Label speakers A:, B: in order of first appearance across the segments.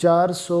A: 400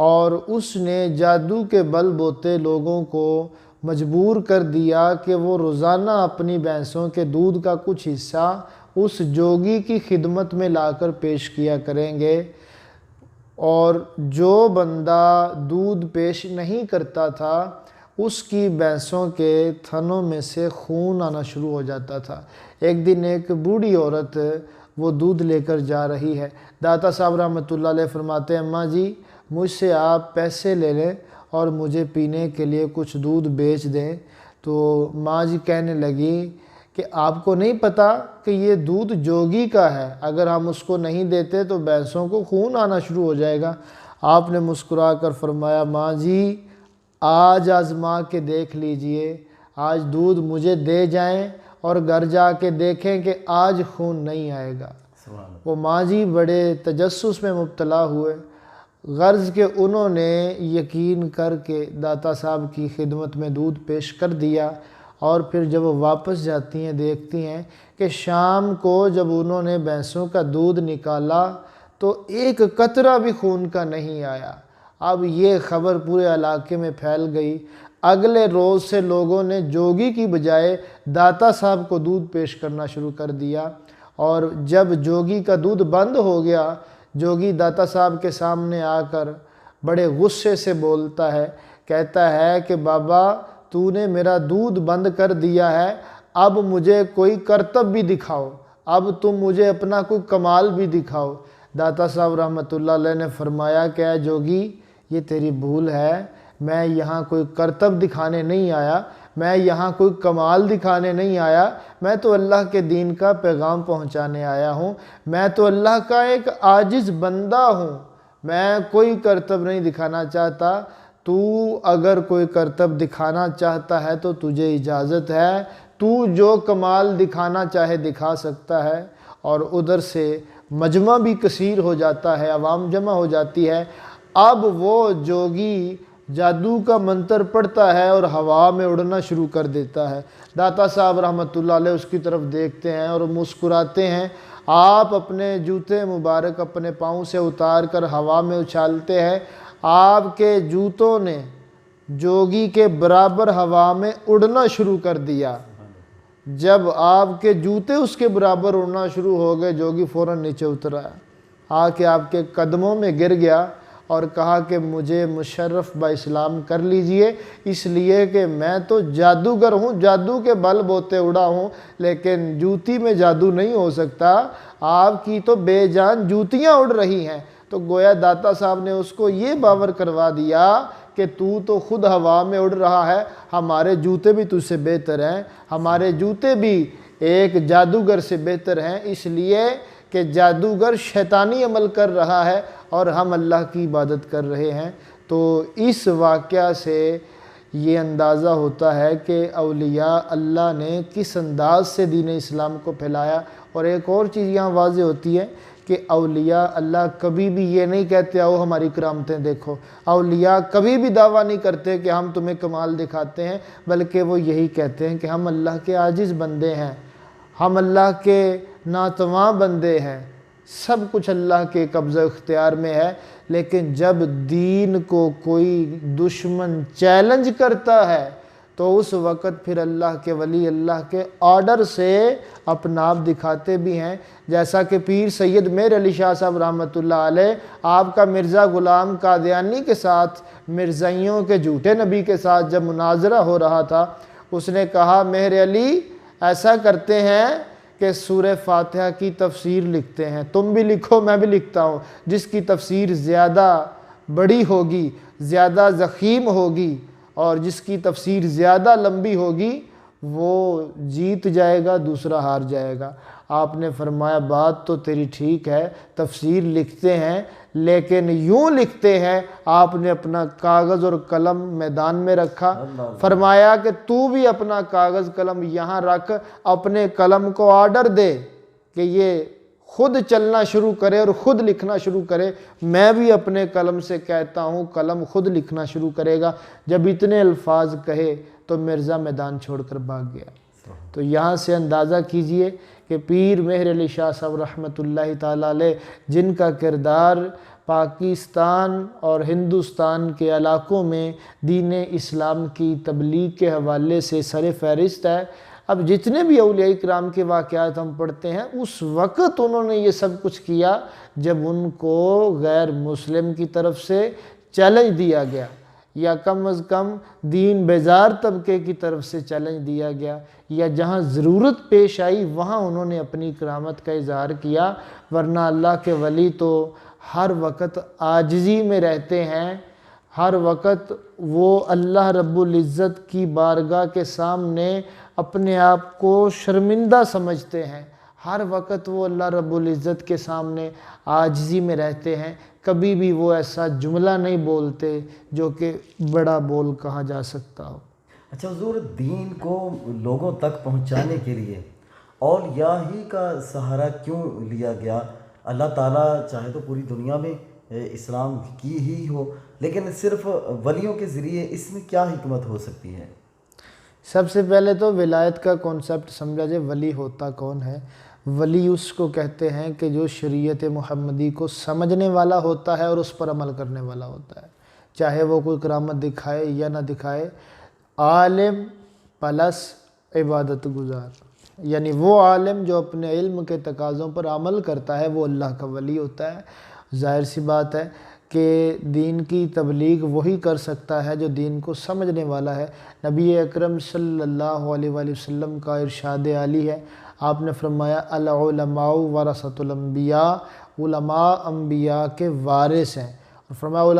A: اور اس نے جادو کے بل بوتے لوگوں کو مجبور کر دیا کہ وہ روزانہ اپنی بھینسوں کے دودھ کا کچھ حصہ اس جوگی کی خدمت میں لا کر پیش کیا کریں گے، اور جو بندہ دودھ پیش نہیں کرتا تھا اس کی بھینسوں کے تھنوں میں سے خون آنا شروع ہو جاتا تھا۔ ایک دن ایک بوڑھی عورت وہ دودھ لے کر جا رہی ہے۔ داتا صاحب رحمۃ اللہ علیہ فرماتے ہیں، اماں جی مجھ سے آپ پیسے لے لیں اور مجھے پینے کے لیے کچھ دودھ بیچ دیں۔ تو ماں جی کہنے لگی کہ آپ کو نہیں پتہ کہ یہ دودھ جوگی کا ہے، اگر ہم اس کو نہیں دیتے تو بھینسوں کو خون آنا شروع ہو جائے گا۔ آپ نے مسکرا کر فرمایا، ماں جی آج آزما کے دیکھ لیجئے، آج دودھ مجھے دے جائیں اور گھر جا کے دیکھیں کہ آج خون نہیں آئے گا۔ وہ ماں جی بڑے تجسس میں مبتلا ہوئے، غرض کہ انہوں نے یقین کر کے داتا صاحب کی خدمت میں دودھ پیش کر دیا، اور پھر جب وہ واپس جاتی ہیں دیکھتی ہیں کہ شام کو جب انہوں نے بھینسوں کا دودھ نکالا تو ایک قطرہ بھی خون کا نہیں آیا۔ اب یہ خبر پورے علاقے میں پھیل گئی۔ اگلے روز سے لوگوں نے جوگی کی بجائے داتا صاحب کو دودھ پیش کرنا شروع کر دیا، اور جب جوگی کا دودھ بند ہو گیا، جوگی داتا صاحب کے سامنے آ کر بڑے غصے سے بولتا ہے، کہتا ہے کہ بابا تو نے میرا دودھ بند کر دیا ہے، اب مجھے کوئی کرتب بھی دکھاؤ، اب تم مجھے اپنا کوئی کمال بھی دکھاؤ۔ داتا صاحب رحمۃ اللہ علیہ نے فرمایا کہ اے جوگی یہ تیری بھول ہے، میں یہاں کوئی کرتب دکھانے نہیں آیا، میں یہاں کوئی کمال دکھانے نہیں آیا، میں تو اللہ کے دین کا پیغام پہنچانے آیا ہوں، میں تو اللہ کا ایک عاجز بندہ ہوں، میں کوئی کرتب نہیں دکھانا چاہتا۔ تو اگر کوئی کرتب دکھانا چاہتا ہے تو تجھے اجازت ہے، تو جو کمال دکھانا چاہے دکھا سکتا ہے۔ اور ادھر سے مجمع بھی کثیر ہو جاتا ہے، عوام جمع ہو جاتی ہے۔ اب وہ جوگی جادو کا منتر پڑھتا ہے اور ہوا میں اڑنا شروع کر دیتا ہے۔ داتا صاحب رحمۃ اللہ علیہ اس کی طرف دیکھتے ہیں اور مسکراتے ہیں۔ آپ اپنے جوتے مبارک اپنے پاؤں سے اتار کر ہوا میں اچھالتے ہیں، آپ کے جوتوں نے جوگی کے برابر ہوا میں اڑنا شروع کر دیا۔ جب آپ کے جوتے اس کے برابر اڑنا شروع ہو گئے، جوگی فوراً نیچے اترا، آ کے آپ کے قدموں میں گر گیا اور کہا کہ مجھے مشرف با اسلام کر لیجئے، اس لیے کہ میں تو جادوگر ہوں، جادو کے بل بوتے اڑا ہوں، لیکن جوتی میں جادو نہیں ہو سکتا، آپ کی تو بے جان جوتیاں اڑ رہی ہیں۔ تو گویا داتا صاحب نے اس کو یہ باور کروا دیا کہ تو خود ہوا میں اڑ رہا ہے، ہمارے جوتے بھی تجھ سے بہتر ہیں، ہمارے جوتے بھی ایک جادوگر سے بہتر ہیں، اس لیے کہ جادوگر شیطانی عمل کر رہا ہے اور ہم اللہ کی عبادت کر رہے ہیں۔ تو اس واقعہ سے یہ اندازہ ہوتا ہے کہ اولیاء اللہ نے کس انداز سے دین اسلام کو پھیلایا۔ اور ایک اور چیز یہاں واضح ہوتی ہے کہ اولیاء اللہ کبھی بھی یہ نہیں کہتے آؤ ہماری کرامتیں دیکھو، اولیاء کبھی بھی دعویٰ نہیں کرتے کہ ہم تمہیں کمال دکھاتے ہیں، بلکہ وہ یہی کہتے ہیں کہ ہم اللہ کے عاجز بندے ہیں، ہم اللہ کے ناتواں بندے ہیں، سب کچھ اللہ کے قبضہ اختیار میں ہے۔ لیکن جب دین کو کوئی دشمن چیلنج کرتا ہے تو اس وقت پھر اللہ کے ولی اللہ کے آرڈر سے اپنا آپ دکھاتے بھی ہیں، جیسا کہ پیر سید میر علی شاہ صاحب رحمۃ اللہ علیہ، آپ کا مرزا غلام قادیانی کے ساتھ، مرزائیوں کے جھوٹے نبی کے ساتھ جب مناظرہ ہو رہا تھا، اس نے کہا مہر علی ایسا کرتے ہیں کہ سورہ فاتحہ کی تفسیر لکھتے ہیں، تم بھی لکھو میں بھی لکھتا ہوں، جس کی تفسیر زیادہ بڑی ہوگی، زیادہ ضخیم ہوگی اور جس کی تفسیر زیادہ لمبی ہوگی وہ جیت جائے گا، دوسرا ہار جائے گا۔ آپ نے فرمایا بات تو تیری ٹھیک ہے، تفسیر لکھتے ہیں لیکن یوں لکھتے ہیں، آپ نے اپنا کاغذ اور قلم میدان میں رکھا، فرمایا کہ تو بھی اپنا کاغذ قلم یہاں رکھ، اپنے قلم کو آرڈر دے کہ یہ خود چلنا شروع کرے اور خود لکھنا شروع کرے، میں بھی اپنے قلم سے کہتا ہوں قلم خود لکھنا شروع کرے گا۔ جب اتنے الفاظ کہے تو مرزا میدان چھوڑ کر بھاگ گیا۔ تو یہاں سے اندازہ کیجئے کہ پیر مہر علی شاہ صاحب رحمۃ اللہ تعالیٰ علیہ، جن کا کردار پاکستان اور ہندوستان کے علاقوں میں دین اسلام کی تبلیغ کے حوالے سے سر فہرست ہے۔ اب جتنے بھی اولیاء کرام کے واقعات ہم پڑھتے ہیں، اس وقت انہوں نے یہ سب کچھ کیا جب ان کو غیر مسلم کی طرف سے چیلنج دیا گیا، یا کم از کم دین بیزار طبقے کی طرف سے چیلنج دیا گیا، یا جہاں ضرورت پیش آئی وہاں انہوں نے اپنی کرامت کا اظہار کیا۔ ورنہ اللہ کے ولی تو ہر وقت عاجزی میں رہتے ہیں، ہر وقت وہ اللہ رب العزت کی بارگاہ کے سامنے اپنے آپ کو شرمندہ سمجھتے ہیں، ہر وقت وہ اللہ رب العزت کے سامنے عاجزی میں رہتے ہیں۔ کبھی بھی وہ ایسا جملہ نہیں بولتے جو کہ بڑا بول کہا جا سکتا ہو۔
B: اچھا حضور، دین کو لوگوں تک پہنچانے کے لیے اولیاء ہی کا سہارا کیوں لیا گیا؟ اللہ تعالیٰ چاہے تو پوری دنیا میں اسلام کی ہی ہو، لیکن صرف ولیوں کے ذریعے اس میں کیا حکمت ہو سکتی ہے؟
A: سب سے پہلے تو ولایت کا کانسیپٹ سمجھا جائے۔ ولی ہوتا کون ہے؟ ولی اس کو کہتے ہیں کہ جو شریعت محمدی کو سمجھنے والا ہوتا ہے اور اس پر عمل کرنے والا ہوتا ہے، چاہے وہ کوئی کرامت دکھائے یا نہ دکھائے۔ عالم پلس عبادت گزار، یعنی وہ عالم جو اپنے علم کے تقاضوں پر عمل کرتا ہے وہ اللہ کا ولی ہوتا ہے۔ ظاہر سی بات ہے کہ دین کی تبلیغ وہی کر سکتا ہے جو دین کو سمجھنے والا ہے۔ نبی اکرم صلی اللہ علیہ وآلہ وسلم کا ارشاد عالی ہے، آپ نے فرمایا العلماء ورثۃ الانبیاء، علماء انبیاء کے وارث ہیں، اور فرمایا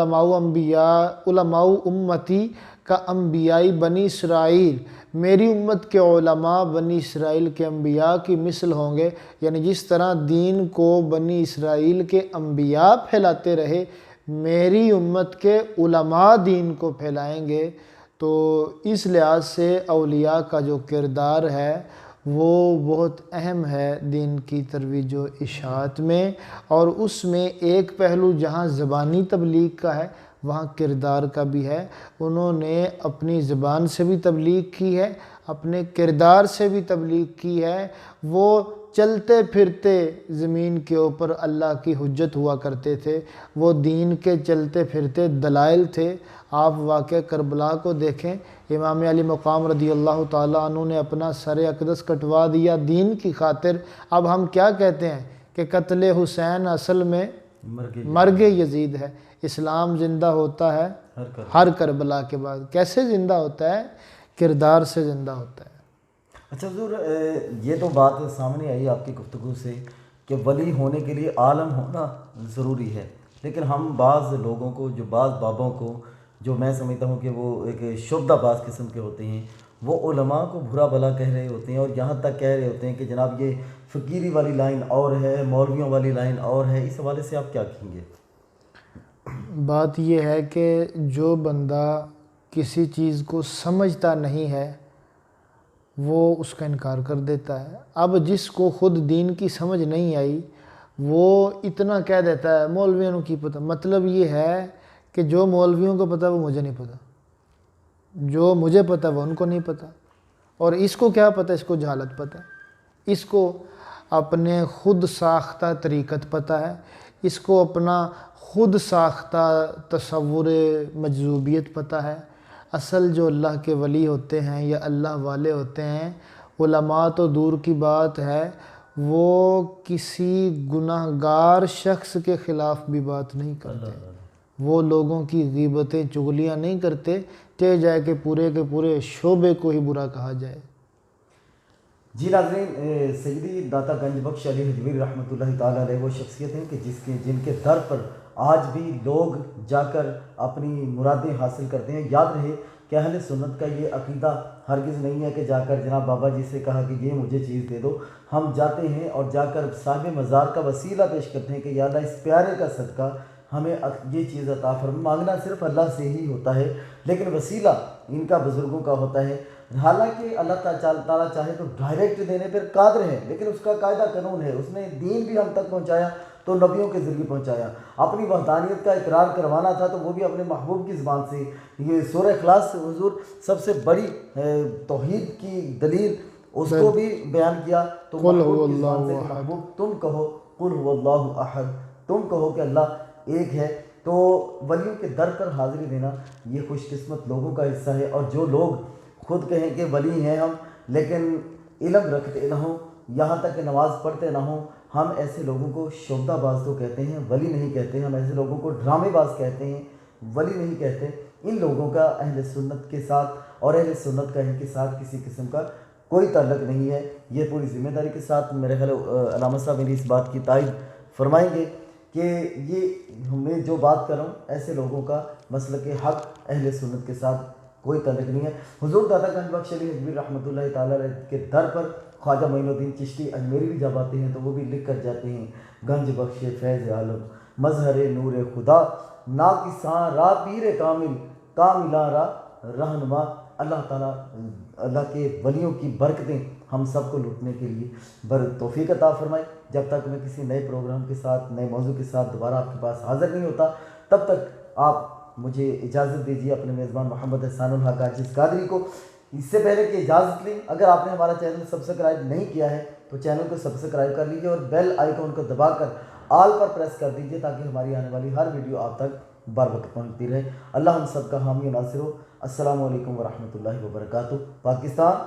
A: علماء امتی کا انبیاء بنی اسرائیل، میری امت کے علماء بنی اسرائیل کے انبیاء کی مثل ہوں گے۔ یعنی جس طرح دین کو بنی اسرائیل کے انبیاء پھیلاتے رہے، میری امت کے علماء دین کو پھیلائیں گے۔ تو اس لحاظ سے اولیاء کا جو کردار ہے وہ بہت اہم ہے دین کی ترویج و اشاعت میں، اور اس میں ایک پہلو جہاں زبانی تبلیغ کا ہے وہاں کردار کا بھی ہے۔ انہوں نے اپنی زبان سے بھی تبلیغ کی ہے، اپنے کردار سے بھی تبلیغ کی ہے۔ وہ چلتے پھرتے زمین کے اوپر اللہ کی حجت ہوا کرتے تھے، وہ دین کے چلتے پھرتے دلائل تھے۔ آپ واقعہ کربلا کو دیکھیں، امام علی مقام رضی اللہ تعالیٰ عنہ نے اپنا سر اقدس کٹوا دیا دین کی خاطر۔ اب ہم کیا کہتے ہیں کہ قتل حسین اصل میں مرگ یزید ہے۔ اسلام زندہ ہوتا ہے ہر کربلا کے بعد۔ کیسے زندہ ہوتا ہے؟ کردار سے زندہ ہوتا ہے۔
B: اچھا حضور، یہ تو بات سامنے آئی آپ کی گفتگو سے کہ ولی ہونے کے لیے عالم ہونا ضروری ہے، لیکن ہم بعض لوگوں کو، جو بعض بابوں کو، جو میں سمجھتا ہوں کہ وہ ایک شعبدہ باز قسم کے ہوتے ہیں، وہ علماء کو برا بھلا کہہ رہے ہوتے ہیں، اور یہاں تک کہہ رہے ہوتے ہیں کہ جناب یہ فقیری والی لائن اور ہے، مولویوں والی لائن اور ہے۔ اس حوالے سے آپ کیا کہیں گے؟
A: بات یہ ہے کہ جو بندہ کسی چیز کو سمجھتا نہیں ہے وہ اس کا انکار کر دیتا ہے۔ اب جس کو خود دین کی سمجھ نہیں آئی وہ اتنا کہہ دیتا ہے مولویوں کی پتہ۔ مطلب یہ ہے کہ جو مولویوں کو پتہ وہ مجھے نہیں پتہ، جو مجھے پتہ وہ ان کو نہیں پتہ۔ اور اس کو کیا پتہ؟ اس کو جہالت پتہ ہے، اس کو اپنے خود ساختہ طریقت پتہ ہے، اس کو اپنا خود ساختہ تصور مجذوبیت پتہ ہے۔ اصل جو اللہ کے ولی ہوتے ہیں یا اللہ والے ہوتے ہیں، علماء تو دور کی بات ہے، وہ کسی گناہ گار شخص کے خلاف بھی بات نہیں کرتے، وہ لوگوں کی غیبتیں چغلیاں نہیں کرتے، کہ جائے کہ پورے کے پورے شعبے کو ہی برا کہا جائے۔
B: جی ناظرین، سیدی داتا گنج بخش علی حجویری رحمۃ اللہ تعالیٰ علیہ وہ شخصیت ہیں کہ جن کے در پر آج بھی لوگ جا کر اپنی مرادیں حاصل کرتے ہیں۔ یاد رہے کہ اہل سنت کا یہ عقیدہ ہرگز نہیں ہے کہ جا کر جناب بابا جی سے کہا کہ یہ مجھے چیز دے دو۔ ہم جاتے ہیں اور جا کر صاحب مزار کا وسیلہ پیش کرتے ہیں کہ یا اللہ اس پیارے کا صدقہ ہمیں یہ چیز عطا فرما۔ مانگنا صرف اللہ سے ہی ہوتا ہے، لیکن وسیلہ ان کا بزرگوں کا ہوتا ہے۔ حالانکہ اللہ تعالیٰ چاہے تو ڈائریکٹ دینے پر قادر ہے، لیکن اس کا قاعدہ قانون ہے، اس نے دین بھی ہم تک پہنچایا تو نبیوں کے ذریعے پہنچایا۔ اپنی وحدانیت کا اقرار کروانا تھا تو وہ بھی اپنے محبوب کی زبان سے۔ یہ سورہ اخلاص حضور سب سے بڑی توحید کی دلیل، اس کو بھی بیان کیا تو محبوب کی زبان سے، محبوب تم کہو قل هو اللہ احد، تم کہو کہ اللہ ایک ہے، تو ولیوں کے در پر حاضری دینا یہ خوش قسمت لوگوں کا حصہ ہے۔ اور جو لوگ خود کہیں کہ ولی ہیں ہم لیکن علم رکھتے نہ ہوں، یہاں تک کہ نماز پڑھتے نہ ہوں، ہم ایسے لوگوں کو شعبدہ باز تو کہتے ہیں، ولی نہیں کہتے۔ ہم ایسے لوگوں کو ڈرامے باز کہتے ہیں، ولی نہیں کہتے۔ ان لوگوں کا اہل سنت کے ساتھ اور اہل سنت کا ان کے ساتھ کسی قسم کا کوئی تعلق نہیں ہے۔ یہ پوری ذمہ داری کے ساتھ میرے خیال علامہ صاحب میری اس بات کی تائید فرمائیں گے کہ یہ میں جو بات کر رہا ہوں ایسے لوگوں کا مسلک حق اہل سنت کے ساتھ کوئی تعلق نہیں ہے۔ حضور داتا گنج بخش علی حجویری رحمۃ اللہ تعالیٰ علیہ کے در پر خواجہ معین الدین چشتی اجمیری بھی جب آتے ہیں تو وہ بھی لکھ کر جاتے ہیں، گنج بخش فیض عالم مظہر نور خدا ناقصاں را پیر کامل کاملاں را رہنما۔ اللہ تعالیٰ اللہ کے ولیوں کی برکتیں ہم سب کو لوٹنے کے لیے توفیق عطا فرمائے۔ جب تک میں کسی نئے پروگرام کے ساتھ نئے موضوع کے ساتھ دوبارہ آپ کے پاس حاضر نہیں ہوتا تب تک آپ مجھے اجازت دیجیے اپنے میزبان محمد احسان الحق عاجز قادری کو۔ اس سے پہلے کہ اجازت لیں، اگر آپ نے ہمارا چینل سبسکرائب نہیں کیا ہے تو چینل کو سبسکرائب کر لیجیے اور بیل آئیکن کو دبا کر آل پر پریس کر دیجیے تاکہ ہماری آنے والی ہر ویڈیو آپ تک بر وقت پہنچتی رہے۔ اللہ ہم سب کا حامی و ناصر ہو۔ السلام علیکم ورحمۃ اللہ وبرکاتہ۔ پاکستان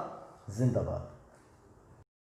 B: زندہ باد۔